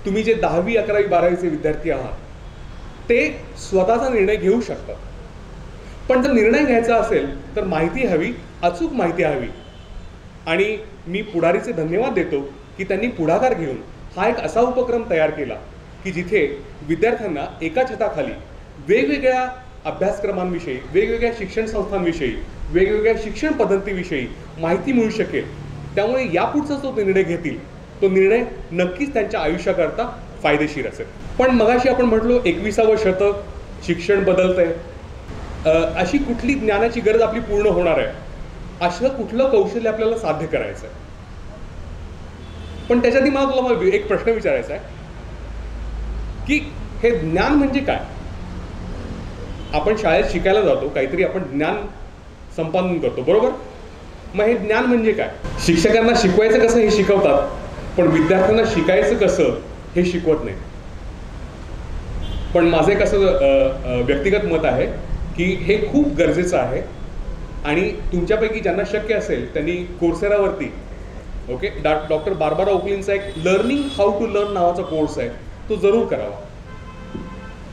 तुम्ही जे 10वी 11वी 12वीचे विद्यार्थी आहात ते स्वतःचा निर्णय घेऊ शकतात. पण जर निर्णय घ्यायचा असेल तर माहिती हवी, अचूक माहिती हवी. आणि मी पुढारीचे धन्यवाद देतो की त्यांनी पुढाकार घेऊन हा एक असा उपक्रम तयार केला की जिथे विद्यार्थ्यांना एका छताखाली वेगवेगळ्या अभ्यासक्रमांविषयी, वेगवेगळ्या शिक्षण संस्थांविषयी, वेगवेगळ्या शिक्षण पद्धतीविषयी माहिती मिळू शकेल. त्यामुळे यापुढचा जो निर्णय घेतील तो निर्णय नक्कीच त्यांच्या आयुष्याकरता फायदेशीर असेल. पण मगाशी आपण म्हटलो 21वं शतक, शिक्षण बदलतंय, अशी कुठली ज्ञानाची गरज आपली पूर्ण होणार आहे, असं कुठलं कौशल्य आपल्याला साध्य करायचं आहे. पण त्याच्याआधी मला तुला एक प्रश्न विचारायचा आहे की हे ज्ञान म्हणजे काय. आपण शाळेत शिकायला जातो, काहीतरी आपण ज्ञान संपादन करतो, बरोबर. मग हे ज्ञान म्हणजे काय. शिक्षकांना शिकवायचं कसं हे शिकवतात, पण विद्यार्थ्यांना शिकायचं कसं हे शिकवत नाही. पण माझं एक असं व्यक्तिगत मत आहे की हे खूप गरजेचं आहे. आणि तुमच्यापैकी ज्यांना शक्य असेल त्यांनी कोर्सेरावरती डॉक्टर बार्बरा ओकलीनचा एक लर्निंग हाऊ टू लर्न नावाचा कोर्स आहे, तो जरूर करावा.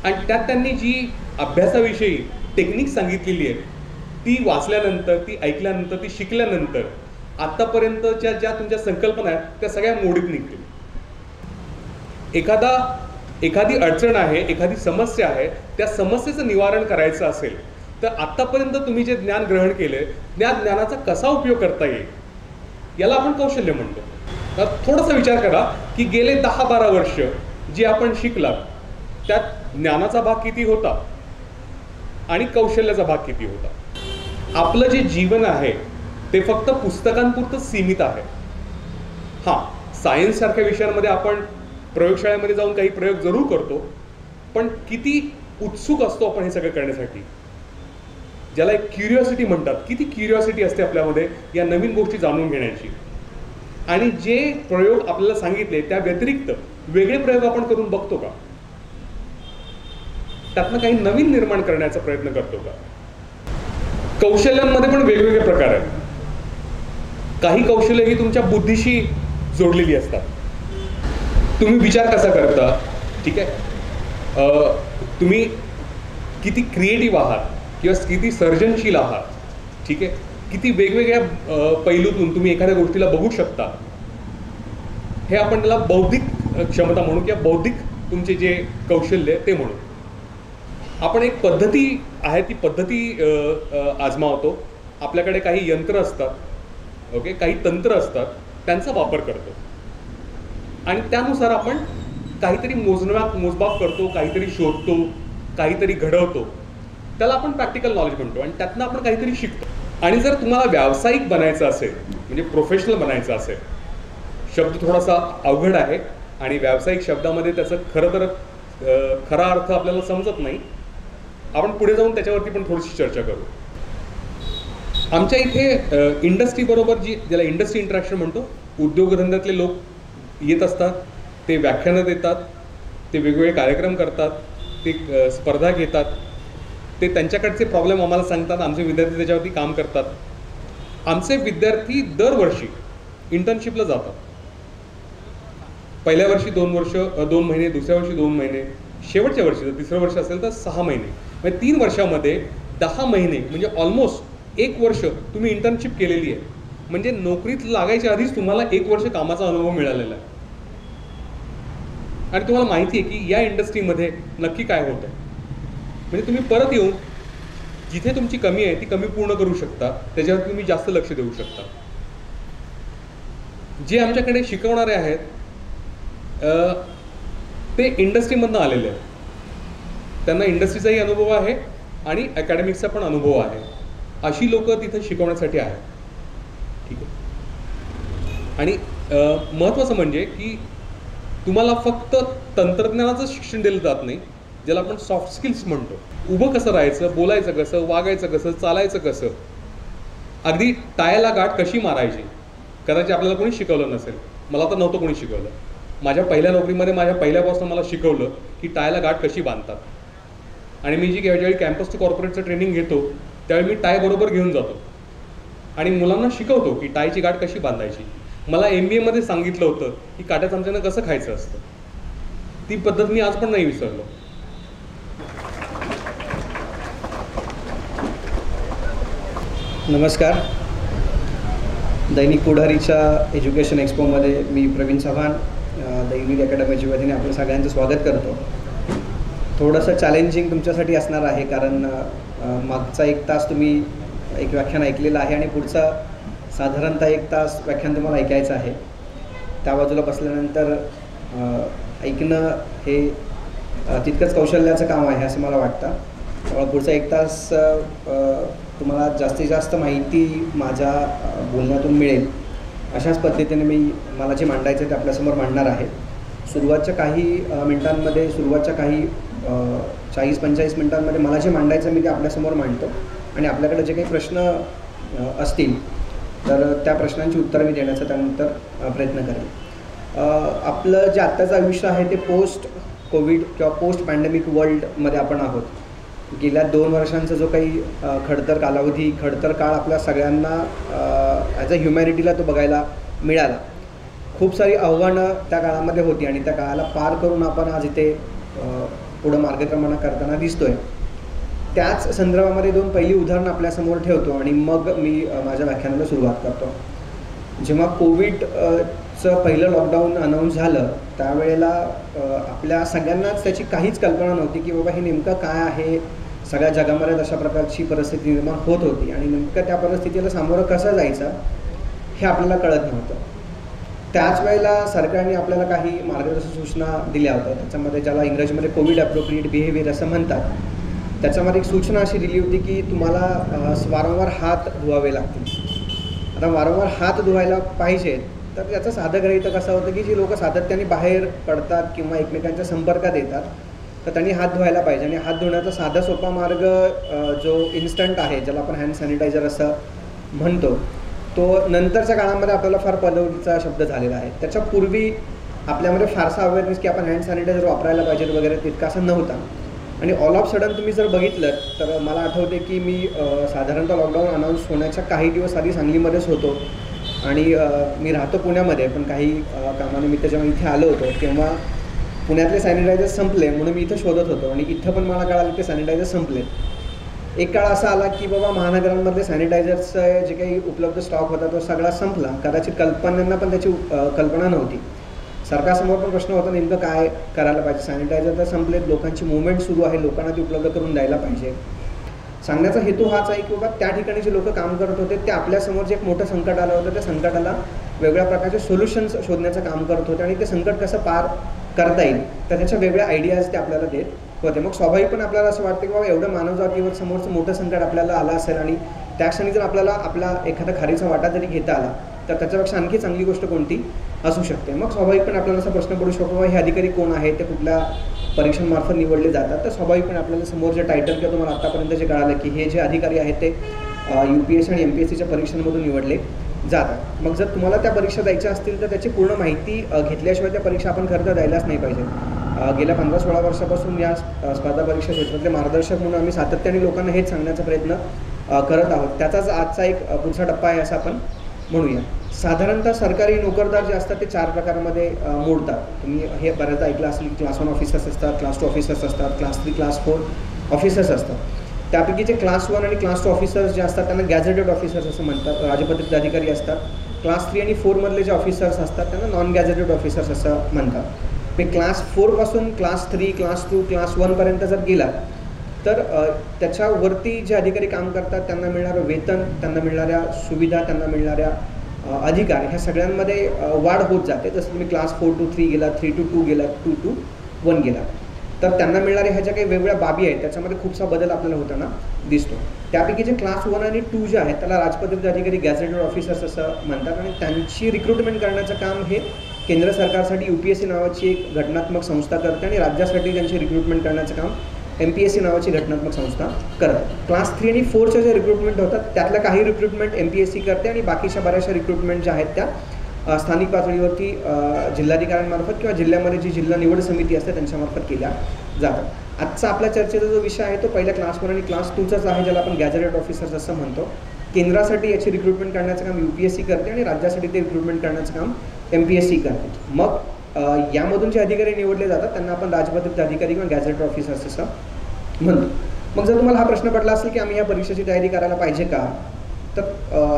आणि त्यात त्यांनी जी अभ्यासाविषयी टेक्निक सांगितलेली आहे ती वाचल्यानंतर, ती ऐकल्यानंतर, ती शिकल्यानंतर आत्तापर्यंतच्या ज्या तुमच्या संकल्पना आहेत त्या सगळ्या मोडीत निघतील. एखादी अडचण आहे, एखादी समस्या आहे, त्या समस्येचं निवारण करायचं असेल तर आत्तापर्यंत तुम्ही जे ज्ञान ग्रहण केले त्या ज्ञानाचा कसा उपयोग करता येईल याला आपण कौशल्य म्हणतो. तर थोडासा विचार करा की गेले 10-12 वर्ष जे आपण शिकलात त्यात ज्ञानाचा भाग किती होता आणि कौशल्याचा भाग किती होता. आपलं जे जीवन आहे ते फक्त पुस्तकांपुरतं सीमित आहे. हां, सायन्स सारख्या विषयांमध्ये आपण प्रयोगशाळेमध्ये जाऊन काही प्रयोग जरूर करतो, पण किती उत्सुक असतो आपण हे सगळं करण्यासाठी, ज्याला एक क्युरिओसिटी म्हणतात. किती क्युरिओसिटी असते आपल्यामध्ये या नवीन गोष्टी जाणून घेण्याची. आणि जे प्रयोग आपल्याला सांगितले त्या व्यतिरिक्त वेगळे प्रयोग आपण करून बघतो का, त्यातनं काही नवीन निर्माण करण्याचा प्रयत्न करतो का. कौशल्यांमध्ये पण वेगवेगळे प्रकार आहेत. काही कौशल्य ही तुमच्या बुद्धीशी जोडलेली असतात. तुम्ही विचार कसा करता, ठीक आहे, तुम्ही किती क्रिएटिव्ह आहात किंवा किती सर्जनशील आहात, ठीक आहे, किती वेगवेगळ्या पैलूतून तुम्ही एखाद्या गोष्टीला बघू शकता, हे आपण त्याला बौद्धिक क्षमता म्हणू किंवा बौद्धिक तुमचे जे कौशल्य ते म्हणू. आपण एक पद्धती आहे ती पद्धती आजमावतो. आपल्याकडे काही यंत्र असतात, काही तंत्र असतात, त्यांचा वापर करतो आणि त्यानुसार आपण काहीतरी मोजमाप करतो, काहीतरी शोधतो, काहीतरी घडवतो. त्याला आपण प्रॅक्टिकल नॉलेज म्हणतो आणि त्यातनं आपण काहीतरी शिकतो. आणि जर तुम्हाला व्यावसायिक बनायचं असेल, म्हणजे प्रोफेशनल बनायचं असेल, शब्द थोडासा अवघड आहे आणि व्यावसायिक शब्दामध्ये त्याचं खरा अर्थ आपल्याला समजत नाही. आपण पुढे जाऊन त्याच्यावरती पण थोडीशी चर्चा करू. आमच्या इथे इंडस्ट्रीबरोबर ज्याला इंडस्ट्री इंटरॅक्शन म्हणतो, उद्योगधंद्यातले लोक येत असतात, ते व्याख्यानं देतात, ते वेगवेगळे कार्यक्रम करतात, ते स्पर्धा घेतात, ते त्यांच्याकडचे प्रॉब्लेम आम्हाला सांगतात, आमचे विद्यार्थी त्याच्यावरती काम करतात. आमचे विद्यार्थी दरवर्षी इंटर्नशिपला जातात. पहिल्या वर्षी 2 महिने, दुसऱ्या वर्षी 2 महिने, शेवटच्या वर्षी जर तिसरं वर्ष असेल तर 6 महिने. म्हणजे 3 वर्षामध्ये 10 महिने म्हणजे ऑलमोस्ट 1 वर्ष तुम्ही इंटर्नशिप केलेली आहे. म्हणजे नोकरीत लागायच्या आधीच तुम्हाला 1 वर्ष कामाचा अनुभव मिळालेला आहे आणि तुम्हाला माहिती आहे की या इंडस्ट्रीमध्ये नक्की काय होतं. म्हणजे तुम्ही परत येऊन जिथे तुमची कमी आहे ती कमी पूर्ण करू शकता, त्याच्यावर तुम्ही जास्त लक्ष देऊ शकता. जे आमच्याकडे शिकवणारे आहेत ते इंडस्ट्रीमधनं आलेले आहेत. त्यांना इंडस्ट्रीचाही अनुभव आहे आणि अकॅडमिक्सचा पण अनुभव आहे. अशी लोक तिथे शिकवण्यासाठी आहेत, ठीक आहे. आणि महत्त्वाचं म्हणजे की तुम्हाला फक्त तंत्रज्ञानाचं शिक्षण दिलं जात नाही, ज्याला आपण सॉफ्ट स्किल्स म्हणतो. उभं कसं राहायचं, बोलायचं कसं, वागायचं कसं, चालायचं कसं, अगदी टाळ्याला गाठ कशी मारायची, कदाचित आपल्याला कोणी शिकवलं नसेल. मला तर नव्हतं कोणी शिकवलं. माझ्या पहिल्या नोकरीमध्ये माझ्या पहिल्यापासून मला शिकवलं की टाळ्याला गाठ कशी बांधतात. आणि मी ज्यावेळी कॅम्पस टू कॉर्पोरेटचं ट्रेनिंग घेतो त्यावेळी मी टाय बरोबर घेऊन जातो आणि मुलांना शिकवतो की टायची गाठ कशी बांधायची. मला MBA मध्ये सांगितलं होतं की काट्या चमच्यानं कसं खायचं असतं. ती पद्धत मी आज पण नाही विसरलो. नमस्कार. दैनिक पुढारीच्या एज्युकेशन एक्सपोमध्ये मी प्रवीण चव्हाण दैनिक अकॅडमीच्या वतीने आपलं सगळ्यांचं स्वागत करतो. थोडंसं चॅलेंजिंग तुमच्यासाठी असणार आहे, कारण मागचा 1 तास तुम्ही एक व्याख्यान ऐकलेलं आहे आणि पुढचा साधारणतः 1 तास व्याख्यान तुम्हाला ऐकायचं आहे. त्या बाजूला बसल्यानंतर ऐकणं हे तितकंच कौशल्याचं काम आहे असं मला वाटतं. त्यामुळे पुढचा 1 तास तुम्हाला जास्तीत जास्त माहिती माझ्या बोलण्यातून मिळेल अशाच पद्धतीने मला जे मांडायचं ते आपल्यासमोर मांडणार आहे. सुरुवातच्या काही मिनटांमध्ये, सुरुवातच्या काही 40-45 मिनटांमध्ये मला जे मांडायचं मी ते आपल्यासमोर मांडतो आणि आपल्याकडे जे काही प्रश्न असतील तर त्या प्रश्नांची उत्तरं मी देण्याचा त्यानंतर प्रयत्न करेन. आपलं जे आत्ताचं आयुष्य आहे ते पोस्ट कोविड किंवा पोस्ट पॅन्डेमिक वर्ल्डमध्ये आपण आहोत. गेल्या 2 वर्षांचा जो काही खडतर कालावधी, खडतर काळ आपल्या सगळ्यांना ॲज अ ह्युमॅनिटीला तो बघायला मिळाला. खूप सारी आव्हानं त्या काळामध्ये होती आणि त्या काळाला पार करून आपण आज इथे पुढं मार्गक्रमण करताना दिसतो आहे. त्याच संदर्भामध्ये 2 पहिली उदाहरणं आपल्यासमोर ठेवतो आणि मग मी माझ्या व्याख्यानाला सुरुवात करतो. जेव्हा कोविडचं पहिलं लॉकडाऊन अनाऊन्स झालं त्यावेळेला आपल्या सगळ्यांनाच त्याची काहीच कल्पना नव्हती की बाबा हे नेमकं काय आहे. सगळ्या जगामध्ये अशा प्रकारची परिस्थिती निर्माण होत होती आणि नेमकं त्या परिस्थितीला सामोरं कसं जायचं हे आपल्याला कळत नव्हतं. त्याच वेळेला सरकारने आपल्याला काही मार्गदर्शक सूचना दिल्या होत्या. त्याच्यामध्ये ज्याला इंग्रजीमध्ये कोविड ॲप्रोप्रिएट बिहेवियर असं म्हणतात, त्याच्यामध्ये एक सूचना अशी दिली होती की तुम्हाला वारंवार हात धुवावे लागतील. आता वारंवार हात धुवायला पाहिजेत तर त्याचं साधं गृहीतक कसं होतं की जी लोकं सातत्याने बाहेर पडतात किंवा एकमेकांच्या संपर्कात येतात तर त्यांनी हात धुवायला पाहिजे. आणि हात धुण्याचा साधा सोपा मार्ग जो इन्स्टंट आहे, ज्याला आपण हँड सॅनिटायझर असं म्हणतो, तो नंतरच्या काळामध्ये आपल्याला फार पदवीचा शब्द झालेला आहे. त्याच्यापूर्वी आपल्यामध्ये फारसा अवेअरनेस की आपण हँड सॅनिटायझर वापरायला पाहिजेत वगैरे तितका असं नव्हता. आणि ऑल ऑफ सडन तुम्ही जर बघितलं तर मला आठवते की मी साधारणतः लॉकडाऊन अनाऊन्स होण्याच्या काही दिवस आधी सांगलीमध्येच होतो आणि मी राहतो पुण्यामध्ये, पण काही कामानिमित्त जेव्हा इथे आलो होतो तेव्हा पुण्यातले सॅनिटायझर संपले म्हणून मी इथं शोधत होतो आणि इथं पण मला कळालं की सॅनिटायझर संपले. एक काळ असा आला की बाबा महानगरांमधले सॅनिटायझरचं जे काही उपलब्ध स्टॉक होता तो सगळा संपला. कदाचित कल्पनांना पण त्याची कल्पना नव्हती. सरकारसमोर पण प्रश्न होता नेमकं काय करायला पाहिजे. सॅनिटायझर तर संपलेत, लोकांची मुवमेंट सुरू आहे, लोकांना ती उपलब्ध करून द्यायला पाहिजे. सांगण्याचा हेतू हाच आहे की बाबा त्या ठिकाणी जे लोक काम करत होते ते आपल्यासमोर जे एक मोठं संकट आलं होतं त्या संकटाला वेगळ्या प्रकारचे सोल्युशन्स शोधण्याचं काम करत होते आणि ते संकट कसं पार करता येईल तर त्याच्या वेगळ्या आयडियाज ते आपल्याला देत होते. मग स्वाभाविकपणे आपल्याला असं वाटतं की बाबा एवढं मानवजातीवर समोरचं मोठं संकट आपल्याला आलं असेल आणि त्या क्षणी जर आपल्याला आपला एखादा खारीचा वाटा जरी घेता आला तर त्याच्यापेक्षा आणखी चांगली गोष्ट कोणती असू शकते. मग स्वाभाविकपणे आपल्याला असा प्रश्न पडू शकतो हे अधिकारी कोण आहेत, ते कुठल्या परीक्षांमार्फत निवडले जातात. तर स्वाभाविकपणे आपल्याला समोर जे टायटल किंवा तुम्हाला आत्तापर्यंत जे कळालं की हे जे अधिकारी आहेत ते UPSC आणि MPSCच्या परीक्षांमधून निवडले जातात. मग जर तुम्हाला त्या परीक्षा द्यायच्या असतील तर त्याची पूर्ण माहिती घेतल्याशिवाय त्या परीक्षा आपण खरं तर द्यायलाच नाही पाहिजे. गेल्या 15-16 वर्षापासून या स्पर्धा परीक्षा क्षेत्रातले मार्गदर्शक म्हणून आम्ही सातत्याने लोकांना हेच सांगण्याचा प्रयत्न करत आहोत. त्याचाच आजचा एक पुढचा टप्पा आहे असं आपण म्हणूया. साधारणतः सरकारी नोकरदार जे असतात ते 4 प्रकारामध्ये मोडतात. तुम्ही हे बऱ्याचदा ऐकलं असेल की क्लास 1 ऑफिसर्स असतात, क्लास 2 ऑफिसर्स असतात, क्लास 3, क्लास 4 ऑफिसर्स असतात. त्यापैकी जे क्लास 1 आणि क्लास 2 ऑफिसर्स जे असतात त्यांना गॅझेटेड ऑफिसर्स असं म्हणतात, राजपत्रित अधिकारी असतात. क्लास 3 आणि 4 मधले जे ऑफिसर्स असतात त्यांना नॉन गॅझेटेड ऑफिसर्स असं म्हणतात. मी क्लास 4 पासून क्लास 3, क्लास 2, क्लास 1 पर्यंत जर गेला तर त्याच्यावरती जे अधिकारी काम करतात त्यांना मिळणारं वेतन, त्यांना मिळणाऱ्या सुविधा, त्यांना मिळणाऱ्या अधिकार ह्या सगळ्यांमध्ये वाढ होत जाते. जसं तुम्ही क्लास 4 to 3 गेला, 3 to 2 गेला, 2 to 1 गेला तर त्यांना मिळणाऱ्या ह्या ज्या काही वेगवेगळ्या बाबी आहेत त्याच्यामध्ये खूपसा बदल आपल्याला होताना दिसतो. त्यापैकी जे क्लास 1 आणि 2 जे आहेत त्याला राजपत्रित अधिकारी गॅझेटेड ऑफिसर्स असं म्हणतात आणि त्यांची रिक्रुटमेंट करण्याचं काम हे केंद्र सरकारसाठी UPSC नावाची एक घटनात्मक संस्था करते आणि राज्यासाठी त्यांची रिक्रुटमेंट करण्याचं काम MPSC नावाची घटनात्मक संस्था करतात. क्लास 3 आणि 4च्या जे रिक्रुटमेंट होतात त्यातल्या काही रिक्रुटमेंट MPSC करते आणि बाकीच्या बऱ्याचशा रिक्रुटमेंट ज्या आहेत त्या स्थानिक पातळीवरती जिल्हाधिकाऱ्यांमार्फत किंवा जिल्ह्यामध्ये जी जिल्हा निवड समिती असते त्यांच्यामार्फत केल्या जातात. आजचा आपल्या चर्चेचा जो विषय आहे तो पहिल्या क्लास 1 आणि क्लास 2चाच आहे, ज्याला आपण गॅझेटेड ऑफिसर्स असं म्हणतो. केंद्रासाठी याची रिक्रुटमेंट करण्याचं काम UPSC करते आणि राज्यासाठी ते रिक्रुटमेंट करण्याचं काम MPSC करते. मग यामधून जे अधिकारी निवडले जातात त्यांना आपण राजपत्रित अधिकारी किंवा गॅझेट ऑफिसर्स असं म्हणतो. मग जर तुम्हाला हा प्रश्न पडला असेल की आम्ही या परीक्षेची तयारी करायला पाहिजे का, तर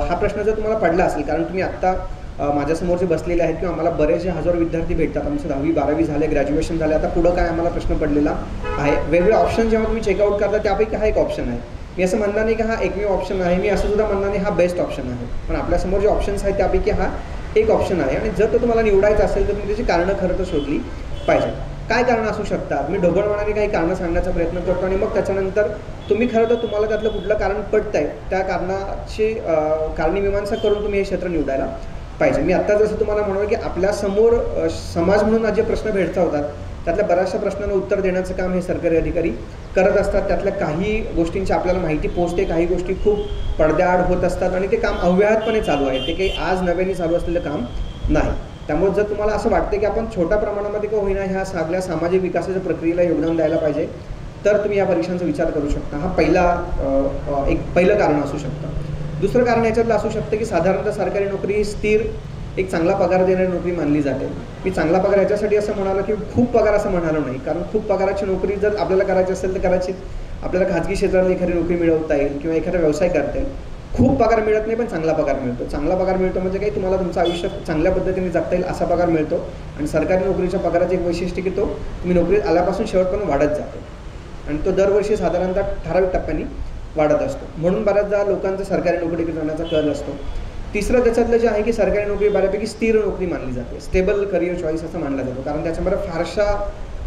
हा प्रश्न जर तुम्हाला पडला असेल, कारण तुम्ही आत्ता माझ्यासमोर जे बसलेले आहेत किंवा आम्हाला बरेचसे हजारो विद्यार्थी भेटतात, आमचं 10वी 12वी झाले, ग्रॅज्युएशन झाले, आता पुढं काय आम्हाला प्रश्न पडलेला आहे. वेगवेगळे ऑप्शन जेव्हा तुम्ही चेकआउट करता त्यापैकी हा एक ऑप्शन आहे. मी असं म्हणणार नाही की हा एकमेव ऑप्शन आहे, मी असं सुद्धा म्हणणार नाही हा बेस्ट ऑप्शन आहे, पण आपल्यासमोर जे ऑप्शन्स आहेत त्यापैकी हा एक ऑप्शन आहे. आणि जर तो तुम्हाला निवडायचा असेल तर तुम्ही त्याची कारणं खरं तर शोधली पाहिजे. काय कारणं असू शकतात, मी ढोबळमानाने काही कारणं सांगण्याचा प्रयत्न करतो आणि मग त्याच्यानंतर तुम्ही खरं तर तुम्हाला त्यातलं कुठलं कारण पटतं आहे त्या कारणाची कारणीमीमांसा करून तुम्ही हे क्षेत्र निवडायला पाहिजे. मी आत्ता जसं तुम्हाला म्हणालो की आपल्यासमोर समाज म्हणून जे प्रश्न भेटत होतात त्यातल्या बऱ्याचशा प्रश्नांना उत्तर देण्याचं काम हे सरकारी अधिकारी करत असतात. त्यातल्या काही गोष्टींची आपल्याला माहिती पोचते, काही गोष्टी खूप पडद्याआड होत असतात आणि ते काम अव्याहतपणे चालू आहे, ते काही आज नव्याने चालू असलेलं काम नाही. त्यामुळे जर तुम्हाला असं वाटतं की आपण छोट्या प्रमाणामध्ये का होईना ह्या सगळ्या सामाजिक विकासाच्या प्रक्रियेला योगदान द्यायला पाहिजे, तर तुम्ही या परीक्षांचा विचार करू शकता. हा पहिलं कारण असू शकतं. दुसरं कारण याच्यातलं असू शकतं की साधारणतः सरकारी नोकरी ही स्थिर, एक चांगला पगार देणारी नोकरी मानली जाते. मी चांगला पगार याच्यासाठी असं म्हणालो की खूप पगार असं म्हणालो नाही, कारण खूप पगाराची नोकरी जर आपल्याला करायची असेल तर कदाचित आपल्याला खाजगी क्षेत्रात एखादी नोकरी मिळवता येईल किंवा एखादा व्यवसाय करता येईल. खूप पगार मिळत नाही पण चांगला पगार मिळतो. चांगला पगार मिळतो म्हणजे काही तुम्हाला तुमचं आयुष्य चांगल्या पद्धतीने जगता येईल असा पगार मिळतो. आणि सरकारी नोकरीच्या पगाराचं एक वैशिष्ट्य की तो तुम्ही नोकरीत आल्यापासून शेवटपर्यंत वाढत जातो आणि तो दरवर्षी साधारणतः ठराविक टप्प्याने वाढत असतो. म्हणून बऱ्याचदा लोकांचा सरकारी नोकरीकडे जाण्याचा कल असतो. तिसरं त्याच्यातलं जे आहे की सरकारी नोकरी बऱ्यापैकी स्थिर नोकरी मानली जाते, स्टेबल करिअर चॉईस असं मानला जातो, कारण त्याच्यामध्ये फारशा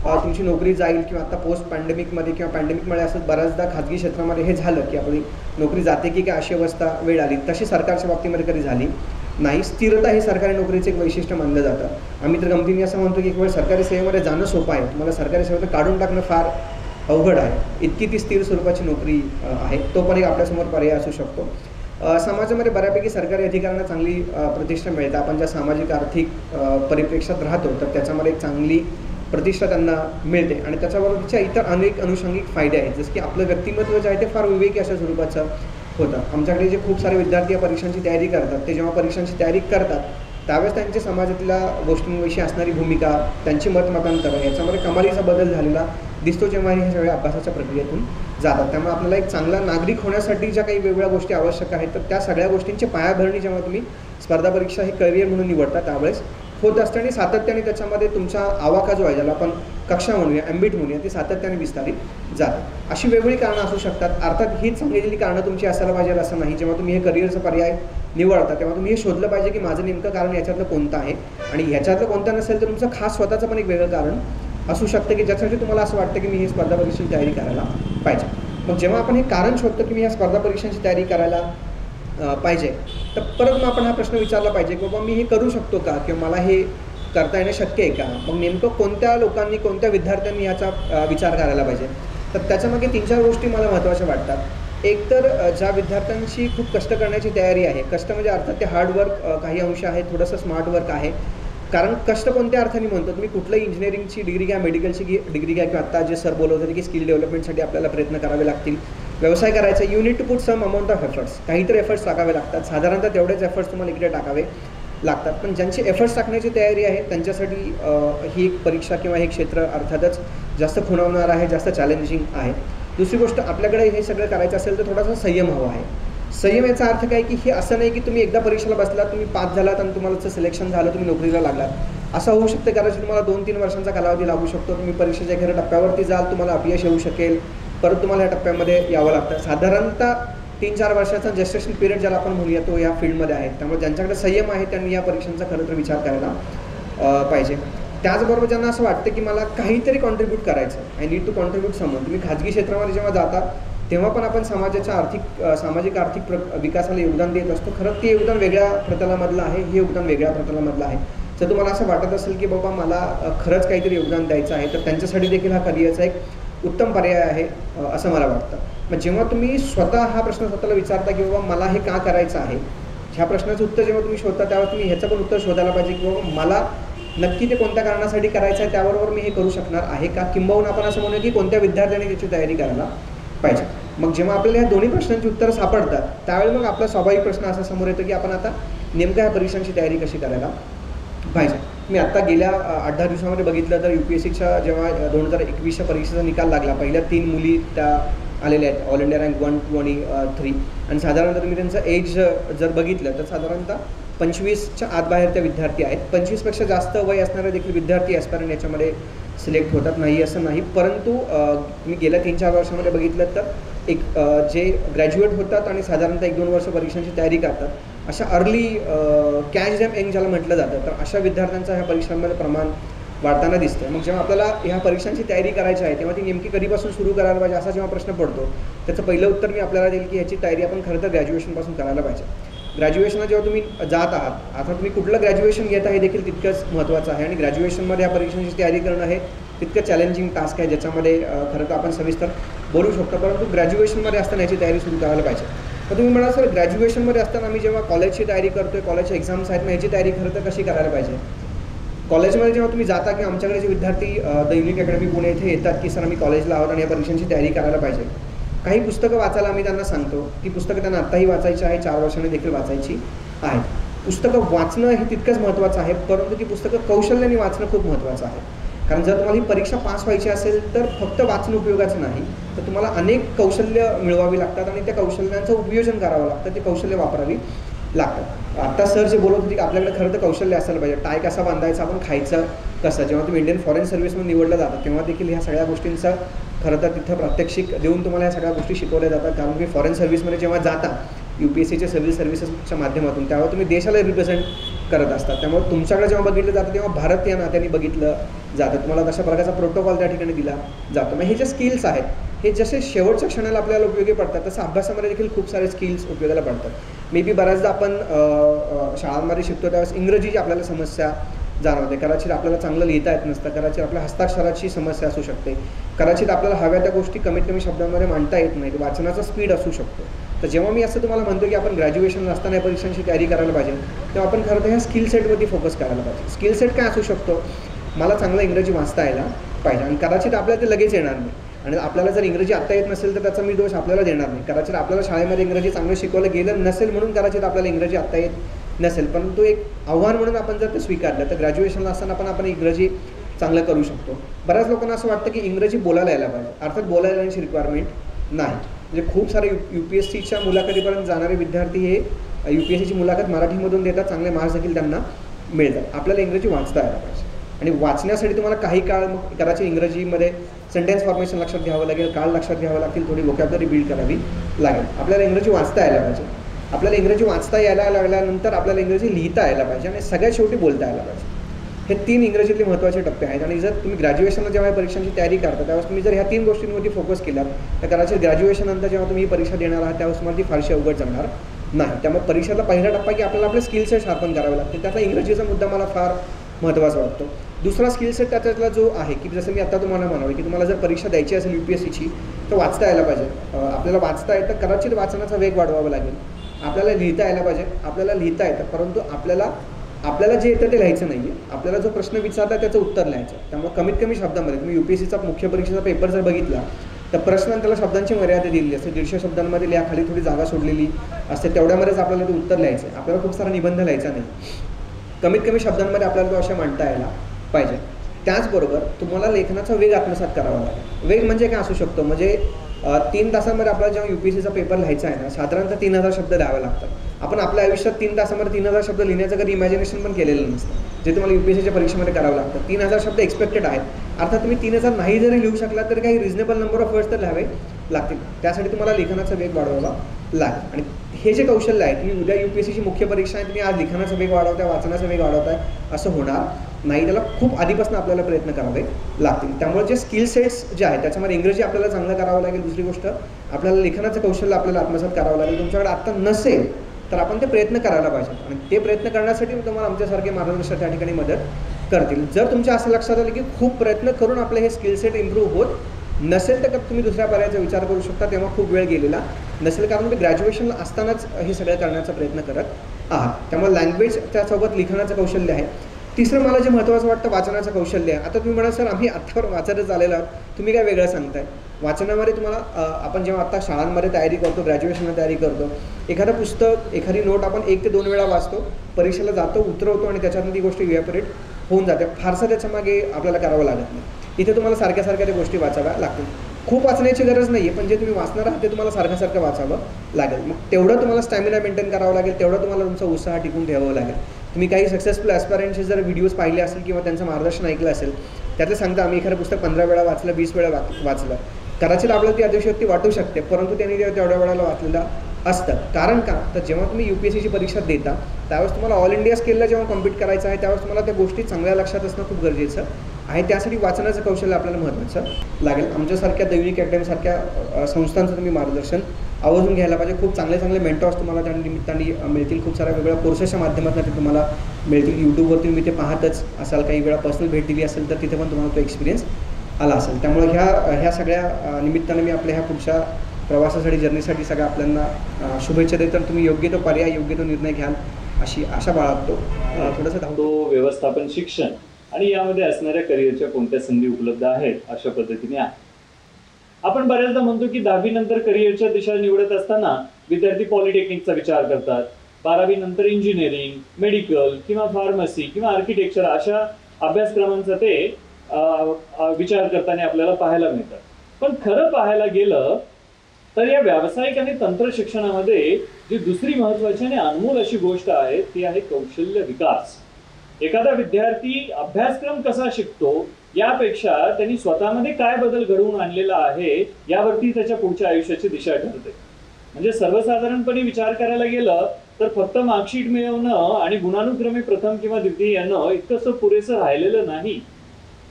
तुमची नोकरी जाईल किंवा आता पोस्ट पॅन्डेमिकमध्ये किंवा पॅन्डेमिकमुळे असं बऱ्याचदा खाजगी क्षेत्रामध्ये हे झालं की आपली नोकरी जाते की काय अशी अवस्था वेळ आली, तशी सरकारच्या बाबतीमध्ये कधी झाली नाही. स्थिरता हे सरकारी नोकरीचं एक वैशिष्ट्य मानलं जातं. आम्ही तर गमतीने असं म्हणतो की केवळ सरकारी सेवेमध्ये जाणं सोपं आहे, तुम्हाला सरकारी सेवेत काढून टाकणं फार अवघड आहे, इतकी ती स्थिर स्वरूपाची नोकरी आहे. तो पण एक आपल्यासमोर पर्याय असू शकतो. समाजामध्ये बऱ्यापैकी सरकारी अधिकाऱ्यांना चांगली प्रतिष्ठा मिळते. आपण ज्या सामाजिक आर्थिक परिप्रेक्षात राहतो तर त्याच्यामध्ये एक चांगली प्रतिष्ठा त्यांना मिळते आणि त्याच्याबरोबरच्या इतर अनेक अनुषंगिक फायदे आहेत, जसं की आपलं व्यक्तिमत्व जे आहे ते फार विवेकी अशा स्वरूपाचं होतं. आमच्याकडे जे खूप सारे विद्यार्थी या परीक्षांची तयारी करतात ते जेव्हा परीक्षांची तयारी करतात त्यावेळेस त्यांच्या समाजातल्या गोष्टींविषयी असणारी भूमिका, त्यांची मतमतांतरं याच्यामध्ये कमालीचा बदल झालेला दिसतो जेव्हा हे सगळ्या अभ्यासाच्या प्रक्रियेतून जातात. त्यामुळे आपल्याला एक चांगला नागरिक होण्यासाठी ज्या काही वेगवेगळ्या गोष्टी आवश्यक आहेत तर त्या सगळ्या गोष्टींची पायाभरणी जेव्हा तुम्ही स्पर्धा परीक्षा हे करिअर म्हणून निवडता त्यावेळेस होत असते आणि सातत्याने त्याच्यामध्ये तुमचा आवाका जो आहे ज्याला आपण कक्षा म्हणूया, ॲम्बिट म्हणूया, ती सातत्याने विस्तारित जाते. अशी वेगवेगळी कारणं असू शकतात. अर्थात हीच सांगितलेली कारणं तुमची असायला पाहिजे असं नाही. जेव्हा तुम्ही हे करिअरचा पर्याय निवडता तेव्हा तुम्ही हे शोधलं पाहिजे की माझं नेमकं कारण याच्यातलं कोणतं आहे आणि ह्याच्यातलं कोणतं नसेल तर तुमचं खास स्वतःचं पण एक वेगळं कारण असू शकतं की ज्याच्यासाठी तुम्हाला असं वाटतं की मी ही स्पर्धा परीक्षेची तयारी करायला पाहिजे. मग जेव्हा आपण हे कारण शोधतो की मी या स्पर्धा परीक्षांची तयारी करायला पाहिजे तर परत मग आपण हा प्रश्न विचारला पाहिजे की बाबा मी हे करू शकतो का किंवा मला हे करता येणं शक्य आहे का. मग नेमकं कोणत्या लोकांनी, कोणत्या विद्यार्थ्यांनी याचा विचार करायला पाहिजे. तर त्याच्यामागे 3-4 गोष्टी मला महत्त्वाच्या वाटतात. एक तर ज्या विद्यार्थ्यांची खूप कष्ट करण्याची तयारी आहे, कष्ट म्हणजे अर्थात ते हार्डवर्क काही अंश आहे, थोडंसं स्मार्ट वर्क आहे. कारण कष्ट कोणत्या अर्थाने म्हणतो, तुम्ही कुठलंही इंजिनिअरिंगची डिग्री घ्या, मेडिकलची डिग्री घ्या किंवा आत्ता जे सर बोलत होते की स्किल डेव्हलपमेंटसाठी आपल्याला प्रयत्न करावे लागतील. व्यवसाय करायचा, you need to put some amount of efforts, काहीतरी एफर्ट्स टाकावे लागतात. साधारणतः तेवढेच एफर्ट्स तुम्हाला इकडे टाकावे लागतात. पण ज्यांची एफर्ट्स टाकण्याची तयारी आहे त्यांच्यासाठी ही एक परीक्षा किंवा हे क्षेत्र अर्थातच जास्त खुणवणार आहे, जास्त चॅलेंजिंग आहे. दुसरी गोष्ट, आपल्याकडे हे सगळं करायचं असेल तर थोडासा संयम हवा आहे. संयम याचा अर्थ काय की हे असं नाही की तुम्ही एकदा परीक्षेला बसलात, तुम्ही पास झालात आणि तुम्हाला सिलेक्शन झालं, तुम्ही नोकरीला लागलात. असं होऊ शकतं कदाचित तुम्हाला 2-3 वर्षांचा कालावधी लागू शकतो. तुम्ही परीक्षेच्या एखाद्या टप्प्यावरती जाल, तुम्हाला अपयश येऊ शकेल, परत तुम्हाला या टप्प्यामध्ये यावं लागतं. साधारणतः 3-4 वर्षाचा जेस्टेशन पिरियड ज्याला आपण म्हणूया तो या फील्डमध्ये आहे. त्यामुळे ज्यांच्याकडे संयम आहे त्यांनी या परीक्षांचा खरं तर विचार करायला पाहिजे. त्याचबरोबर ज्यांना असं वाटतं की मला काहीतरी कॉन्ट्रीब्यूट करायचं, I need to contribute someone. तुम्ही खाजगी क्षेत्रामध्ये जेव्हा जाता तेव्हा पण आपण समाजाच्या सामाजिक आर्थिक विकासाला योगदान देत असतो. खरं ते योगदान वेगळ्या प्रतलामधलं आहे, हे योगदान वेगळ्या प्रतलामधलं आहे. जर तुम्हाला असं वाटत असेल की बाबा मला खरंच काहीतरी योगदान द्यायचं आहे तर त्यांच्यासाठी देखील हा करिअरचा एक उत्तम पर्याय आहे असं मला वाटतं. मग जेव्हा तुम्ही स्वतः हा प्रश्न स्वतःला विचारता की बाबा मला हे का करायचं आहे, ह्या प्रश्नाचं उत्तर जेव्हा तुम्ही शोधता त्यावेळेस तुम्ही ह्याचं पण उत्तर शोधायला पाहिजे की बाबा मला नक्की ते कोणत्या कारणासाठी करायचं आहे, त्याबरोबर मी हे करू शकणार आहे का, किंबहुना आपण असं म्हणूया की कोणत्या विद्यार्थ्यांनी त्याची तयारी करायला पाहिजे. मग जेव्हा आपल्याला ह्या दोन्ही प्रश्नांची उत्तरं सापडतात त्यावेळी मग आपला स्वाभाविक प्रश्न असा समोर येतो की आपण आता नेमक्या ह्या परीक्षांची तयारी कशी करायला पाहिजे. मी आत्ता गेल्या 8-10 दिवसामध्ये बघितलं तर UPSCच्या जेव्हा 2021च्या परीक्षेचा निकाल लागला, पहिल्या 3 मुली त्या आलेल्या आहेत, ऑल इंडिया रँक 1, 2 आणि 3. आणि साधारणतः तुम्ही त्यांचं एज जर बघितलं तर साधारणतः 25च्या आत बाहेर त्या विद्यार्थी आहेत. 25पेक्षा जास्त वय असणारे देखील विद्यार्थी ॲस्पायरंट याच्यामध्ये सिलेक्ट होतात, नाही असं नाही. परंतु तुम्ही गेल्या 3-4 वर्षामध्ये बघितलं तर एक जे ग्रॅज्युएट होतात आणि साधारणतः 1-2 वर्ष परीक्षांची तयारी करतात, अशा अर्ली कॅच दॅम यंग ज्याला म्हटलं जातं, तर अशा विद्यार्थ्यांचं ह्या परीक्षांमध्ये प्रमाण वाढताना दिसतं. मग जेव्हा आपल्याला ह्या परीक्षांची तयारी करायची आहे तेव्हा ती नेमकी कधीपासून सुरू करायला पाहिजे असा जेव्हा प्रश्न पडतो, त्याचं पहिलं उत्तर मी आपल्याला देईल की ह्याची तयारी आपण खरं तर ग्रॅज्युएशनपासून करायला पाहिजे. ग्रॅज्युएशनला जेव्हा तुम्ही जात आहात, आता तुम्ही कुठलं ग्रॅज्युएशन घेत आहे देखील तितकंच महत्त्वाचं आहे. आणि ग्रॅज्युएशनमध्ये ह्या परीक्षांची तयारी करणं हे तितकं चॅलेंजिंग टास्क आहे, ज्याच्यामध्ये खरं तर आपण सविस्तर बोलू शकतो. परंतु ग्रॅज्युएशनमध्ये असताना याची तयारी सुरू करायला पाहिजे. तर तुम्ही म्हणाल सर ग्रॅज्युएशनमध्ये असताना आम्ही जेव्हा कॉलेजची तयारी करतोय, कॉलेजच्या एक्झाम्स आहेत, मग याची तयारी खरं तर कशी करायला पाहिजे. कॉलेजमध्ये जेव्हा तुम्ही जाता की आमच्याकडे जे विद्यार्थी द युनिक अकॅडमी पुणे इथे येतात की सर आम्ही कॉलेजला आहोत आणि या परीक्षांची तयारी करायला पाहिजे, काही पुस्तकं वाचायला आम्ही त्यांना सांगतो. ती पुस्तकं त्यांना आत्ताही वाचायची आहे, 4 वर्षांनी देखील वाचायची आहेत. पुस्तकं वाचणं हे तितकंच महत्त्वाचं आहे, परंतु ती पुस्तकं कौशल्याने वाचणं खूप महत्त्वाचं आहे. कारण जर तुम्हाला ही परीक्षा पास व्हायची असेल तर फक्त वाचणं उपयोगाचं नाही, तर तुम्हाला अनेक कौशल्य मिळवावी लागतात आणि त्या कौशल्यांचं उपयोजन करावं लागतं, ते कौशल्य वापरावी लागतात. आत्ता सर जे बोलत होते की आपल्याकडे खरं तर कौशल्य असायला पाहिजे. टाय कसा बांधायचा, आपण खायचं कसं, जेव्हा तुम्ही इंडियन फॉरेन सर्व्हिसमध्ये निवडलं जातं तेव्हा देखील ह्या सगळ्या गोष्टींचं खरं तर तिथं प्रात्यक्षिक देऊन तुम्हाला ह्या सगळ्या गोष्टी शिकवल्या जातात. कारण तुम्ही फॉरेन सर्व्हिसमध्ये जेव्हा जाता UPSCच्या सिव्हिल सर्व्हिसेसच्या माध्यमातून, तेव्हा तुम्ही देशाला रिप्रेझेंट करत असतात. त्यामुळे तुमच्याकडे जेव्हा बघितलं जातं तेव्हा भारत या नात्याने बघितलं जातं. तुम्हाला तशा प्रकारचा प्रोटोकॉल त्या ठिकाणी दिला जातो. मग हे जे स्किल्स आहेत हे जसे शेवटच्या क्षणाला आपल्याला उपयोगी पडतात, तसं अभ्यासामध्ये देखील खूप सारे स्किल्स उपयोगाला पडतात. मे बी बऱ्याचदा आपण शाळांमध्ये शिकतो त्यावेळेस इंग्रजीची आपल्याला समस्या जाणवते, कदाचित आपल्याला चांगलं लिहिता येत नसतं, कदाचित आपल्या हस्ताक्षराची समस्या असू शकते, कदाचित आपल्याला हव्या त्या गोष्टी कमीत कमी शब्दांमध्ये मांडता येत नाहीत, वाचनाचा स्पीड असू शकतो. तर जेव्हा मी असं तुम्हाला म्हणतो की आपण ग्रॅज्युएशनला असताना या परीक्षांची तयारी करायला पाहिजे, तेव्हा आपण खरं तर ह्या स्किल सेटवरती फोकस करायला पाहिजे. स्किल सेट काय असू शकतो, मला चांगलं इंग्रजी वाचता यायला पाहिजे. आणि कदाचित आपल्याला ते लगेच येणार नाही, आणि आपल्याला जर इंग्रजी आत्ता येत नसेल तर त्याचा मी दोष आपल्याला देणार नाही. कदाचित आपल्याला शाळेमध्ये इंग्रजी चांगलं शिकवलं गेलं नसेल म्हणून कदाचित आपल्याला इंग्रजी आत्ता येत नसेल, परंतु एक आव्हान म्हणून आपण जर ते स्वीकारलं तर ग्रॅज्युएशनला असताना आपण इंग्रजी चांगलं करू शकतो. बऱ्याच लोकांना असं वाटतं की इंग्रजी बोलायला यायला पाहिजे. अर्थात बोलायला याची रिक्वायरमेंट नाही. म्हणजे खूप सारे UPSCच्या मुलाखतीपर्यंत जाणारे विद्यार्थी हे UPSCची मुलाखत मराठीमधून देतात, चांगले मार्क्स देखील त्यांना मिळतात. आपल्याला इंग्रजी वाचता यायला पाहिजे, आणि वाचण्यासाठी तुम्हाला काही काळ मग कदाचित इंग्रजीमध्ये सेंटेन्स फॉर्मेशन लक्षात घ्यावं लागेल, काळ लक्षात घ्यावं लागतील, थोडी व्होकॅब्युलरी बिल्ड करावी लागेल. आपल्याला इंग्रजी वाचता यायला पाहिजे. आपल्याला इंग्रजी वाचता यायला लागल्यानंतर आपल्याला इंग्रजी लिहिता यायला पाहिजे, आणि सगळ्यात शेवटी बोलता यायला पाहिजे. हे 3 इंग्रजीतले महत्त्वाचे टप्पे आहेत. आणि जर तुम्ही ग्रॅज्युएशनला जेव्हा परीक्षांची तयारी करता त्यावेळेस तुम्ही जर ह्या 3 गोष्टींवरती फोकस केलात तर कदाचित ग्रॅज्युएशननंतर जेव्हा तुम्ही ही परीक्षा देणार आहात त्यावेळेस तुम्हाला ती फारशी अवघड जाणार नाही. त्यामुळे परीक्षेला पहिला टप्पा की आपल्याला आपले स्किल सेट शार्पन करावे लागते. त्याचा इंग्रजीचा मुद्दा मला फार महत्त्वाचा वाटतो. दुसरा स्किल सेट त्याच्यातला जो आहे की जसं मी आता तुम्हाला म्हणावे की तुम्हाला जर परीक्षा द्यायची असेल UPSCची तर वाचता यायला पाहिजे. आपल्याला वाचता येतं, कदाचित वाचनाचा वेग वाढवावा लागेल. आपल्याला लिहिता यायला पाहिजे. आपल्याला लिहिता येतं, परंतु आपल्याला जे येतं ते लिहायचं नाही आहे. आपल्याला जो प्रश्न विचारला त्याचं उत्तर लिहायचं. त्यामुळे कमीत कमी शब्दामध्ये तुम्ही UPSCचा मुख्य परीक्षेचा पेपर जर बघितला तर प्रश्न त्याला शब्दांची मर्यादा दिलेली असते. 150 शब्दांमध्ये लिहा, खाली थोडी जागा सोडलेली असते, तेवढ्यामध्येच आपल्याला ते उत्तर लिहायचं आहे. आपल्याला खूप सारा निबंध लिहायचा नाही. कमीत कमी शब्दांमध्ये आपल्याला तो अशा मांडता यायला पाहिजे. त्याचबरोबर तुम्हाला लेखनाचा वेग आत्मसात करावा लागेल. वेग म्हणजे काय असू शकतो, म्हणजे 3 तासांमध्ये आपल्याला जेव्हा UPSCचा पेपर लिहायचा आहे ना, साधारणतः 3000 शब्द लिहावे लागतात. आपण आपल्या आयुष्यात 3 तासामध्ये 3000 शब्द लिहिण्याचं कधी इमॅजिनेशन पण केलेलं नसतं, जे तुम्हाला UPSCच्या परीक्षेमध्ये करावं लागतं. 3000 शब्द एक्सपेक्टेड आहेत. अर्थात तुम्ही 3000 नाही जरी लिहू शकला तरी काही रिजनेबल नंबर ऑफ वर्ड्स तर लिहावे लागतील. त्यासाठी तुम्हाला लिखाणाचा वेग वाढवावा लागेल. आणि हे जे कौशल्य आहे, तुम्ही उद्या UPSCची मुख्य परीक्षा आहे, तुम्ही आज लिखाणाचा वेग वाढवताय, वाचनाचा वेग वाढवताय असं होणार नाही. त्याला खूप आधीपासून आपल्याला प्रयत्न करावे लागतील. त्यामुळे जे स्किल सेट्स जे आहेत त्याच्यामध्ये इंग्रजी आपल्याला चांगलं करावं लागेल. दुसरी गोष्ट, आपल्याला लिखाणाचं कौशल्य आपल्याला आत्मसात करावं लागेल. तुमच्याकडे आत्ता नसेल तर आपण ते प्रयत्न करायला पाहिजेत, आणि ते प्रयत्न करण्यासाठी तुम्हाला आमच्यासारखे मार्गदर्शक त्या ठिकाणी मदत करतील. जर तुमच्या असं लक्षात आलं की खूप प्रयत्न करून आपले हे स्किल सेट इम्प्रूव्ह होत नसेल तर तुम्ही दुसऱ्या पर्यायाचा विचार करू शकता. तेव्हा खूप वेळ गेलेला नसेल, कारण तुम्ही ग्रॅज्युएशनला असतानाच हे सगळं करण्याचा प्रयत्न करत आहात. त्यामुळे लँग्वेज त्यासोबत लिखाणाचं कौशल्य आहे. तिसरं मला जे महत्त्वाचं वाटतं वाचनाचं कौशल्य आहे. आता तुम्ही म्हणाल सर आम्ही आत्तावर वाचतच आलेलो आहोत, तुम्ही काय वेगळं सांगताय. वाचनामध्ये तुम्हाला आपण जेव्हा आत्ता शाळांमध्ये तयारी करतो, ग्रॅज्युएशनला तयारी करतो, एखादं पुस्तक एखादी नोट आपण 1 ते 2 वेळा वाचतो, परीक्षेला जातो, उतरवतो आणि त्याच्यातून ती गोष्ट इव्हॅपोरेट होऊन जाते. फारसं त्याच्यामागे आपल्याला करावं लागत नाही. इथे तुम्हाला सारख्या सारख्या त्या गोष्टी वाचाव्या लागतील. खूप वाचण्याची गरज नाही आहे, पण जे तुम्ही वाचणार आहात ते तुम्हाला सारखं वाचावं लागेल. मग तेवढं तुम्हाला स्टॅमिना मेंटेन करावं लागेल, तेवढं तुम्हाला तुमचा उत्साह टिकून ठेवावं लागेल. तुम्ही काही सक्सेसफुल ॲस्पायरंटचे जर व्हिडिओज पाहिले असेल किंवा त्यांचं मार्गदर्शन ऐकलं असेल, त्यातले सांगता आम्ही एखादं पुस्तक 15 वेळा वाचलं, 20 वेळा वाचलं, कदाचित आपल्याला ती अतिशयोक्ती वाटू शकते, परंतु त्यांनी तेवढ्या वेळाला वाचलेलं असतं. कारण का, तर जेव्हा तुम्ही UPSCची परीक्षा देता त्यावेळेस तुम्हाला ऑल इंडिया स्केलला जेव्हा कम्पीट करायचं आहे त्यावेळेस तुम्हाला त्या गोष्टी चांगल्या लक्षात असणं खूप गरजेचं आहे. त्यासाठी वाचनाचं कौशल्य आपल्याला महत्त्वाचं लागेल. आमच्यासारख्या दैनिक अकॅडमीसारख्या संस्थांचं तुम्ही मार्गदर्शन आवर्जून घ्यायला पाहिजे. खूप चांगले मेंटॉर्स तुम्हाला त्या निमित्ताने मिळतील. खूप साऱ्या वेगवेगळ्या कोर्सेसच्या माध्यमातून ते तुम्हाला मिळतील. यूट्यूबवरती तुम्ही ते पाहतच असाल, काही वेळा पर्सनल भेट दिली असेल तर तिथे पण तुम्हाला तो एक्सपिरियन्स आला असेल. त्यामुळे ह्या सगळ्या निमित्तानं मी आपल्या ह्या पुढच्या प्रवासासाठी, जर्नीसाठी सगळ्या आपल्याला शुभेच्छा देतो. तर तुम्ही योग्य तो पर्याय, योग्य तो निर्णय घ्याल अशी आशा बाळगतो. थोडंसं तो व्यवस्थापन शिक्षण आणि यामध्ये असणाऱ्या करिअरच्या कोणत्या संधी उपलब्ध आहेत अशा पद्धतीने आहे. आपण बऱ्याचदा म्हणतो की 10वी नंतर करिअरच्या दिशा निवडत असताना विद्यार्थी पॉलिटेक्निकचा विचार करतात, 12वी नंतर इंजिनिअरिंग, मेडिकल किंवा फार्मसी किंवा आर्किटेक्चर अशा अभ्यासक्रमांचा ते विचार करताना आपल्याला पाहायला मिळतात. पण खरं पाहायला गेलं तर या व्यावसायिक आणि तंत्र शिक्षणामध्ये जी दुसरी महत्त्वाची आणि अनमोल अशी गोष्ट आहे ती आहे कौशल्य विकास. एखादा विद्यार्थी अभ्यासक्रम कसा शिकतो यापेक्षा त्यांनी स्वतःमध्ये काय बदल घडवून आणलेला आहे यावरती त्याच्या पुढच्या आयुष्याची दिशा ठरते. म्हणजे सर्वसाधारणपणे विचार करायला गेलं तर फक्त मार्कशीट मिळवणं आणि गुणानुक्रमे प्रथम किंवा द्वितीय येणं इतकंसं पुरेसं राहिलेलं नाही.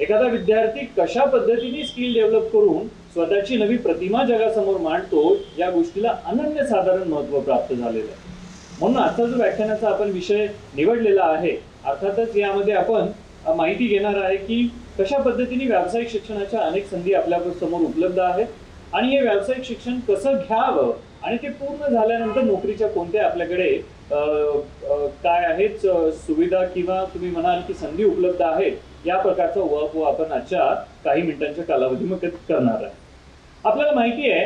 एखादा विद्यार्थी कशा पद्धतीने स्किल डेव्हलप करून स्वतःची नवी प्रतिमा जगासमोर मांडतो या गोष्टीला अनन्यसाधारण महत्त्व प्राप्त झालेलं आहे. म्हणून आजचा जो व्याख्यानाचा आपण विषय निवडलेला आहे, अर्थातच यामध्ये आपण माहिती घेणार आहे की कशा पद्धतीने व्यावसायिक शिक्षणाच्या अनेक संधी आपल्या समोर उपलब्ध आहेत आणि हे व्यावसायिक शिक्षण कसं घ्यावं आणि ते पूर्ण झाल्यानंतर नोकरीच्या कोणत्या आपल्याकडे काय आहेत सुविधा किंवा तुम्ही म्हणाल की संधी उपलब्ध आहेत या प्रकारचा उहापोह आपण आजच्या काही मिनिटांच्या कालावधीमध्ये करणार आहे. आपल्याला माहिती आहे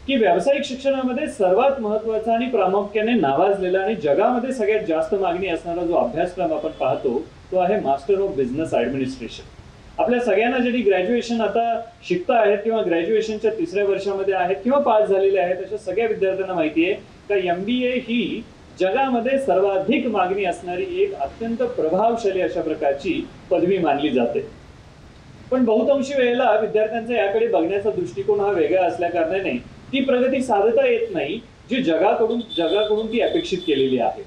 की व्यावसायिक शिक्षणामध्ये सर्वात महत्त्वाचा आणि प्रामुख्याने नावाजलेला आणि जगामध्ये सगळ्यात जास्त मागणी असणारा जो अभ्यासक्रम आपण पाहतो तो आहे मास्टर ऑफ बिझनेस ॲडमिनिस्ट्रेशन. आपल्या सगळ्यांना ज्यांनी ग्रॅज्युएशन आता शिकता आहेत किंवा ग्रॅज्युएशनच्या 3ऱ्या वर्षामध्ये आहेत किंवा पास झालेले आहेत अशा सगळ्या विद्यार्थ्यांना माहिती आहे का MBA ही जगामध्ये सर्वाधिक मागणी असणारी एक अत्यंत प्रभावशाली अशा प्रकारची पदवी मानली जाते. पण बहुतांशी वेळेला विद्यार्थ्यांचा याकडे बघण्याचा दृष्टिकोन हा वेगळा असल्या कारणाने ती प्रगती साधता येत नाही जी जगाकडून ती अपेक्षित केलेली आहे.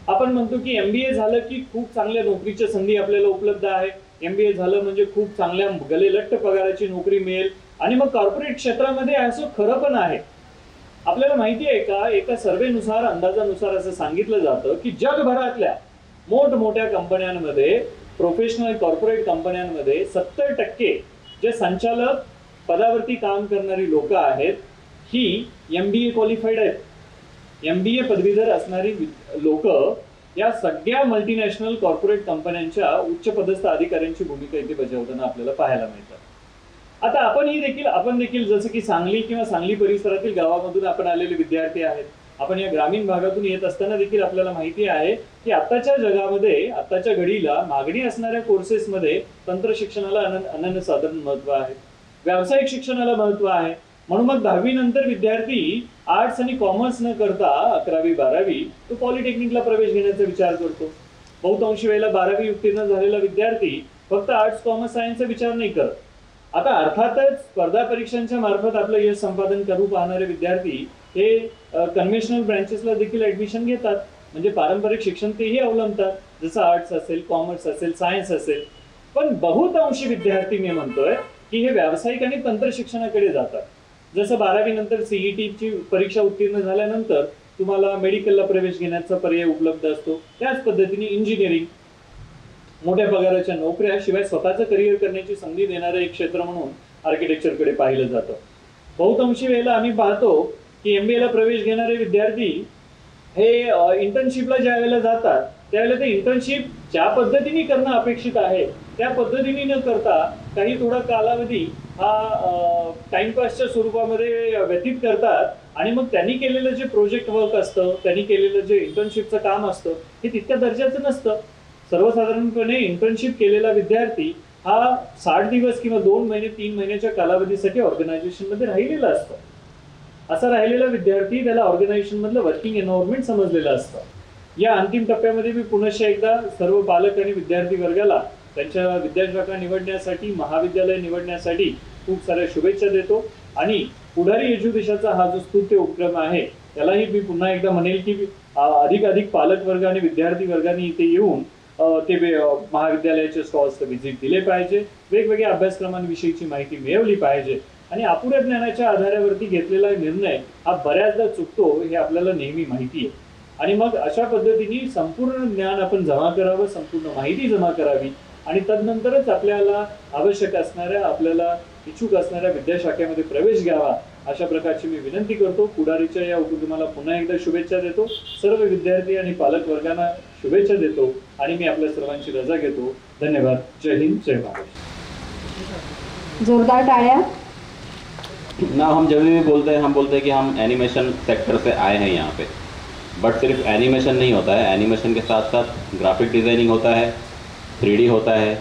आपण म्हणतो की MBA झालं की खूप चांगल्या नोकरीच्या संधी आपल्याला उपलब्ध आहे, MBA झालं म्हणजे खूप चांगल्या गलेलट्ट पगाराची नोकरी मिळेल आणि मग कॉर्पोरेट क्षेत्रामध्ये असं खरं पण आहे. आपल्याला माहिती आहे का, एका सर्वेनुसार अंदाजानुसार असं सांगितलं जातं की जगभरातल्या मोठमोठ्या कंपन्यांमध्ये, प्रोफेशनल कॉर्पोरेट कंपन्यांमध्ये 70% जे संचालक पदावरती काम करणारी लोक आहेत ही MBA क्वालिफाईड आहेत. MBA पदवीधर असणारी लोक या सगळ्या मल्टीनॅशनल कॉर्पोरेट कंपन्यांच्या उच्च पदस्थ अधिकाऱ्यांची भूमिका इथे बजावताना आपल्याला पाहायला मिळतात. आता आपण देखील जसं की सांगली किंवा सांगली परिसरातील गावामधून आपण आलेले विद्यार्थी आहेत. आपण या ग्रामीण भागातून येत असताना देखील आपल्याला माहिती आहे की आत्ताच्या जगामध्ये, आत्ताच्या घडीला मागणी असणाऱ्या कोर्सेसमध्ये तंत्र शिक्षणाला अनन्यसाधारण महत्त्व आहे, व्यावसायिक शिक्षणाला महत्त्व आहे. म्हणून मग 10वी नंतर विद्यार्थी आर्ट्स आणि कॉमर्स न करता 11वी 12वी तो पॉलिटेक्निकला प्रवेश घेण्याचा विचार करतो. बहुतांशी वेळेला 12वी उत्तीर्ण झालेला विद्यार्थी फक्त आर्ट्स कॉमर्स सायन्सचा विचार नाही करत. आता अर्थातच स्पर्धा परीक्षांच्या मार्फत आपलं यश संपादन करू पाहणारे विद्यार्थी हे कन्व्हेन्शनल ब्रँचेसला देखील ऍडमिशन घेतात. म्हणजे पारंपरिक शिक्षण तेही अवलंबतात, जसं आर्ट्स असेल, कॉमर्स असेल, सायन्स असेल. पण बहुतांशी विद्यार्थी मी म्हणतोय की हे व्यावसायिक आणि तंत्र शिक्षणाकडे जातात. जसं 12वी नंतर CETची परीक्षा उत्तीर्ण झाल्यानंतर तुम्हाला मेडिकलला प्रवेश घेण्याचा पर्याय उपलब्ध असतो, त्याच पद्धतीने इंजिनिअरिंग, मोठ्या पगाराच्या नोकऱ्या, शिवाय स्वतःचं करिअर करण्याची संधी देणारं एक क्षेत्र म्हणून आर्किटेक्चरकडे पाहिलं जातं. बहुतांशी वेळेला आम्ही पाहतो की MBAला प्रवेश घेणारे विद्यार्थी हे इंटर्नशिपला ज्या वेळेला जातात त्यावेळेला ते इंटर्नशिप ज्या पद्धतीने करणं अपेक्षित आहे त्या पद्धतीने न करता काही थोडा कालावधी हा टाइमपासच्या स्वरूपामध्ये व्यतीत करतात आणि मग त्यांनी केलेलं जे प्रोजेक्ट वर्क असतं, त्यांनी केलेलं जे इंटर्नशिपचं काम असतं हे तितक्या दर्जाचं नसतं. सर्वसाधारणपणे इंटर्नशिप केलेला विद्यार्थी हा 60 दिवस किंवा 2 महिने 3 महिन्याच्या कालावधीसाठी ऑर्गनायझेशनमध्ये राहिलेला असतो. असा राहिलेला विद्यार्थी त्याला ऑर्गनायझेशन मधलं वर्किंग एन्व्हायरमेंट समजलेलं असतं. या अंतिम टप्प्यामध्ये मी पुनश्च एकदा सर्व पालक आणि विद्यार्थी वर्गाला त्यांच्या विद्याशाखा निवडण्यासाठी, महाविद्यालय निवडण्यासाठी खूप साऱ्या शुभेच्छा देतो. आणि पुढारी एज्युकेशनचा हा जो स्तुत्य उपक्रम आहे त्यालाही मी पुन्हा एकदा म्हणेल की अधिक पालक वर्ग आणि विद्यार्थी वर्गाने इथे येऊन ते महाविद्यालयाचे स्टॉल्स व्हिजिट दिले पाहिजे, वेगवेगळ्या अभ्यासक्रमांविषयीची माहिती मिळवली पाहिजे. आणि अपुऱ्या ज्ञानाच्या आधारावरती घेतलेला निर्णय हा बऱ्याचदा चुकतो हे आपल्याला नेहमी माहिती आहे. आणि मग अशा पद्धतीने संपूर्ण ज्ञान आपण जमा करावं, संपूर्ण माहिती जमा करावी आणि तदनंतरच आपल्याला आवश्यक असणाऱ्या, आपल्याला इच्छुक असणाऱ्या विद्याशाखेमध्ये प्रवेश घ्यावा, अशा प्रकारची मी विनंती करतो. पुढारीच्या या उपक्रमाला पुन्हा एकदा शुभेच्छा देतो. सर्व विद्यार्थी आणि पालक वर्गांना शुभेच्छा देतो आणि मी आपल्या सर्वांची रजा घेतो. धन्यवाद. जय हिंद, जय महाराष्ट्र. जोरदार टाळ्या. ना हम जब भी बोलते हैं, हम बोलते हैं कि हम एनिमेशन सेक्टर से आए हैं यहाँ पे, बट सिर्फ एनिमेशन नहीं होता है. एनिमेशन के साथ साथ ग्राफिक डिज़ाइनिंग होता है, 3D होता है,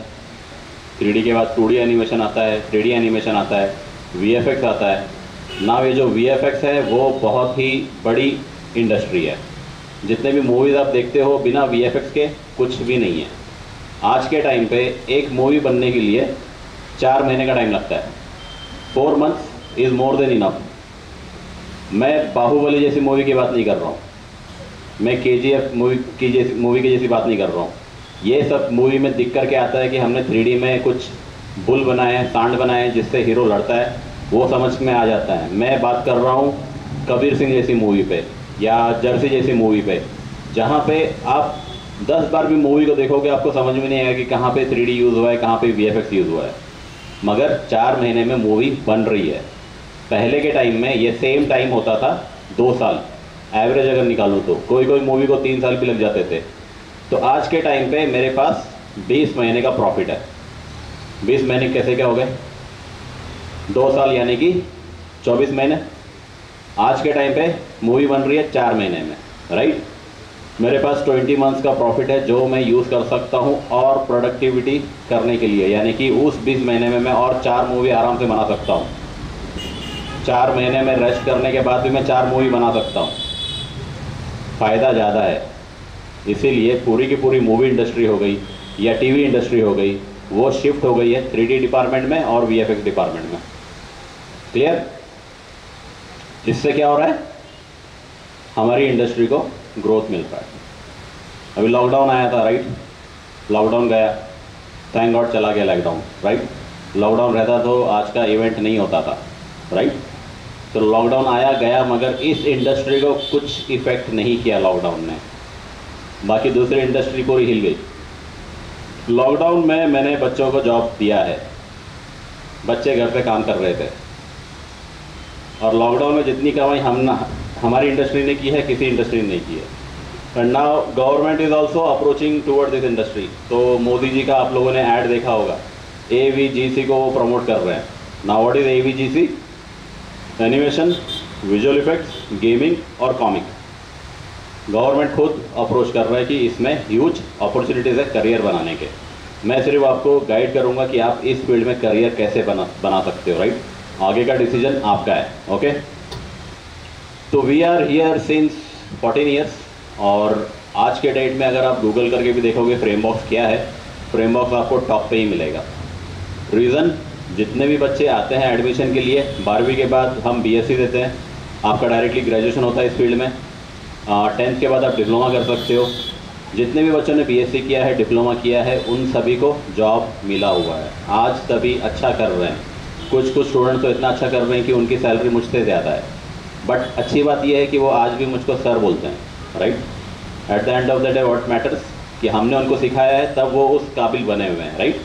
3D के बाद 2D एनिमेशन आता है, 3D एनिमेशन आता है, VFX आता है. ना ये जो VFX है वो बहुत ही बड़ी इंडस्ट्री है. जितने भी मूवीज़ आप देखते हो बिना VFX के कुछ भी नहीं है. आज के टाइम पे एक मूवी बनने के लिए 4 महीने का टाइम लगता है. 4 months is more than enough. मैं बाहुबली जैसी मूवी की बात नहीं कर रहा हूँ, मैं KGF मूवी की जैसी बात नहीं कर रहा हूँ. ये सब मूवी में दिख करके आता है कि हमने 3D में कुछ बुल बनाए हैं, सांड बनाए हैं जिससे हीरो लड़ता है, वो समझ में आ जाता है. मैं बात कर रहा हूँ कबीर सिंह जैसी मूवी पे या जर्सी जैसी मूवी पे, जहाँ पे आप 10 बार भी मूवी को देखोगे आपको समझ में नहीं आएगा कि कहाँ पे 3D यूज़ हुआ है, कहाँ पे VFX यूज़ हुआ है. मगर 4 महीने में मूवी बन रही है. पहले के टाइम में ये सेम टाइम होता था 2 साल, एवरेज अगर निकालूँ तो कोई मूवी को 3 साल भी लग जाते थे. तो आज के टाइम पे मेरे पास 20 महीने का प्रॉफिट है. 20 महीने कैसे क्या हो गए? 2 साल यानी कि 24 महीने. आज के टाइम पे मूवी बन रही है 4 महीने में, राइट. मेरे पास 20 मंथ्स का प्रॉफिट है जो मैं यूज़ कर सकता हूँ और प्रोडक्टिविटी करने के लिए, यानी कि उस 20 महीने में मैं और 4 मूवी आराम से बना सकता हूँ. 4 महीने में रेस्ट करने के बाद भी मैं 4 मूवी बना सकता हूँ. फ़ायदा ज़्यादा है. इसीलिए पूरी की पूरी मूवी इंडस्ट्री हो गई या टीवी इंडस्ट्री हो गई, वो शिफ्ट हो गई है 3D डिपार्टमेंट में और VFX डिपार्टमेंट में. क्लियर? इससे क्या हो रहा है? हमारी इंडस्ट्री को ग्रोथ मिल रहा है. अभी लॉकडाउन आया था, राइट. लॉकडाउन गया, थैंक गॉड चला गया लॉकडाउन, राइट. लॉकडाउन रहता तो आज का इवेंट नहीं होता था, राइट. तो लॉकडाउन आया गया मगर इस इंडस्ट्री को कुछ इफ़ेक्ट नहीं किया लॉकडाउन ने. बाकी दूसरी इंडस्ट्री पूरी हिल गई. लॉकडाउन में मैंने बच्चों को जॉब दिया है, बच्चे घर पे काम कर रहे थे. और लॉकडाउन में जितनी कमाई हमारी इंडस्ट्री ने की है, किसी इंडस्ट्री ने नहीं की है. End now government is also approaching toward this industry. तो मोदी जी का आप लोगों ने ऐड देखा होगा, AVGC को वो प्रमोट कर रहे हैं. Now what is AVGC? Animation, visual effects, gaming और कॉमिक. गवर्नमेंट खुद अप्रोच कर रहा है कि इसमें ह्यूज अपॉर्चुनिटीज़ है करियर बनाने के. मैं सिर्फ आपको गाइड करूंगा कि आप इस फील्ड में करियर कैसे बना सकते हो, राइट. आगे का डिसीजन आपका है. ओके. तो we are here since 14 years. और आज के डेट में अगर आप गूगल करके भी देखोगे फ्रेमबॉक्स क्या है, फ्रेमबॉक्स आपको टॉप पे ही मिलेगा. रीज़न, जितने भी बच्चे आते हैं एडमिशन के लिए 12वीं के बाद हम BSc देते हैं, आपका डायरेक्टली ग्रेजुएशन होता है इस फील्ड में. 10th के बाद आप डिप्लोमा कर सकते हो. जितने भी बच्चों ने BSc किया है, डिप्लोमा किया है, उन सभी को जॉब मिला हुआ है. आज सभी अच्छा कर रहे हैं. कुछ स्टूडेंट तो इतना अच्छा कर रहे हैं कि उनकी सैलरी मुझसे ज़्यादा है. बट अच्छी बात यह है कि वो आज भी मुझको सर बोलते हैं, right. At the end of the day what matters कि हमने उनको सिखाया है, तब वो उस काबिल बने हुए हैं, राइट.